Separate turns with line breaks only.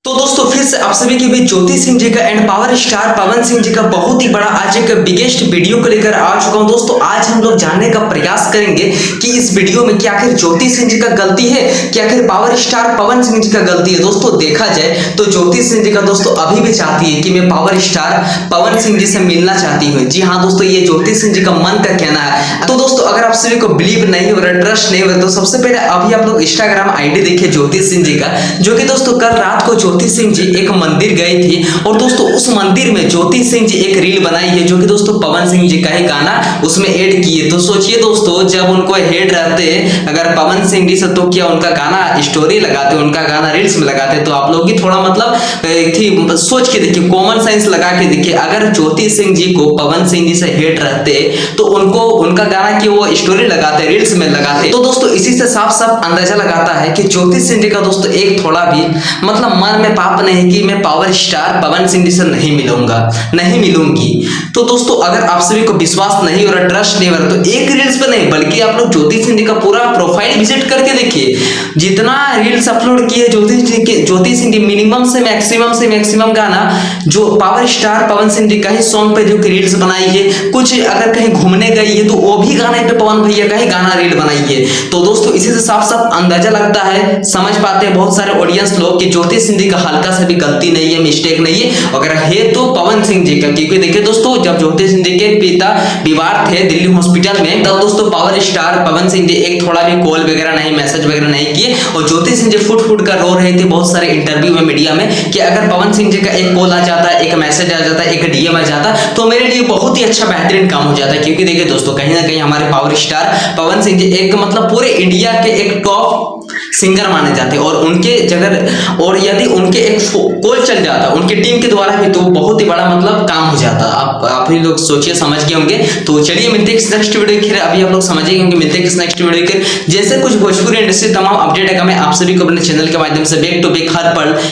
तो दोस्तों फिर से आप सभी के बीच ज्योति सिंह जी का and power star Pawan Singh ji का बहुत ही बड़ा आज एक बिगेस्ट वीडियो को लेकर आ चुका हूं। दोस्तों आज हम लोग जानने का प्रयास करेंगे कि इस वीडियो में क्या आखिर ज्योति सिंह जी का गलती है, क्या आखिर पावर स्टार पवन सिंह जी का गलती है। दोस्तों देखा जाए तो ज्योति सिंह जी का दोस्तों अभी भी चाहती है कि मैं पावर स्टार पवन सिंह जी से मिलना चाहती हूँ। जी हाँ दोस्तों, ये ज्योति सिंह जी का मन का कहना है। तो दोस्तों अगर आप सभी को बिलीव नहीं हो रहा, ट्रस्ट नहीं हो रहा, तो सबसे पहले अभी आप लोग इंस्टाग्राम आईडी देखिए ज्योति सिंह जी का, जो कि दोस्तों कल रात को ज्योति सिंह जी एक मंदिर गई थी और दोस्तों उस मंदिर में ज्योति सिंह जी एक रील बनाई है जो कि दोस्तों पवन सिंह जी का ही गाना उसमें ऐड किए। तो सोचिए दोस्तों, जब उनको हेड रहते अगर पवन सिंह जी से, तो क्या उनका गाना स्टोरी लगाते, उनका गाना रील्स में लगाते, तो आप लोग भी थोड़ा मतलब थी सोच के देखिए, कॉमन सेंस लगा के देखिए, अगर ज्योति सिंह जी को पवन सिंह जी से हेड रहते तो उनको उनका गाना की वो स्टोरी लगाते, रील्स में लगाते। तो दोस्तों इसी से साफ साफ अंदाजा लगाता है कि ज्योति सिंह जी का दोस्तों एक थोड़ा भी मतलब मन में पाप नहीं कि मैं पावर स्टार पवन सिंह जी से नहीं मिलूंगा, नहीं मिलूंगी। तो दोस्तों अगर आप सभी को विश्वास नहीं हो रहा, ट्रस्ट नहीं हो रहा, तो एक रील्स पे नहीं बल्कि आप लोग ज्योति सिंह जी का पूरा प्रोफाइल विजिट करके देखिए। जितना रील्स अपलोड किए ज्योति सिंह जी मिनिमम से मैक्सिमम गाना जो पावर स्टार पवन सिंह जी का ही सॉन्ग पे जो रील्स बनाई है। कुछ अगर कहीं घूमने गई है तो वो भी गाने पे पवन भैया का ही गाना रील बनाई है। तो दोस्तों इसी से साफ साफ अंदाजा लगता है, समझ पाते हैं बहुत सारे ऑडियंस लोग कि ज्योति सिंह जी का हल्का सा भी गलती नहीं है, मिस्टेक नहीं है। अगर है तो पवन सिंह जी का, क्योंकि देखिए दोस्तों जब ज्योति सिंह जी के पिता बीमार थे दिल्ली हॉस्पिटल में, तब दोस्तों पावर स्टार पवन सिंह जी एक थोड़ा भी कॉल वगैरह नहीं, मैसेज वगैरह नहीं किए और ज्योति सिंह जी फुट कर रो रहे थे बहुत सारे इंटरव्यू में, मीडिया में, कि अगर पवन सिंह जी का एक कॉल आ जाता है, एक मैसेज आ जाता है, एक डीएम आ जाता तो मेरे लिए बहुत ही अच्छा बेहतरीन काम हो जाता है। क्योंकि देखिए दोस्तों कहीं ना कहीं हमारे पावर स्टार पवन सिंह जी एक मतलब पूरे इंडिया के एक टॉप सिंगर माने जाते हैं और उनके जगह और यदि उनके एक कॉल चल जाता उनके टीम के द्वारा भी तो बहुत ही बड़ा मतलब काम हो जाता। आप ही लोग सोचिए, समझ गए होंगे। तो चलिए मिलते हैं नेक्स्ट वीडियो के, अभी आप लोग समझिए होंगे, मिलते हैं नेक्स्ट वीडियो के। जैसे कुछ भोजपुरी इंडस्ट्री तमाम अपडेट है मैं आप सभी को अपने चैनल के माध्यम से बैक टू बैक हर पल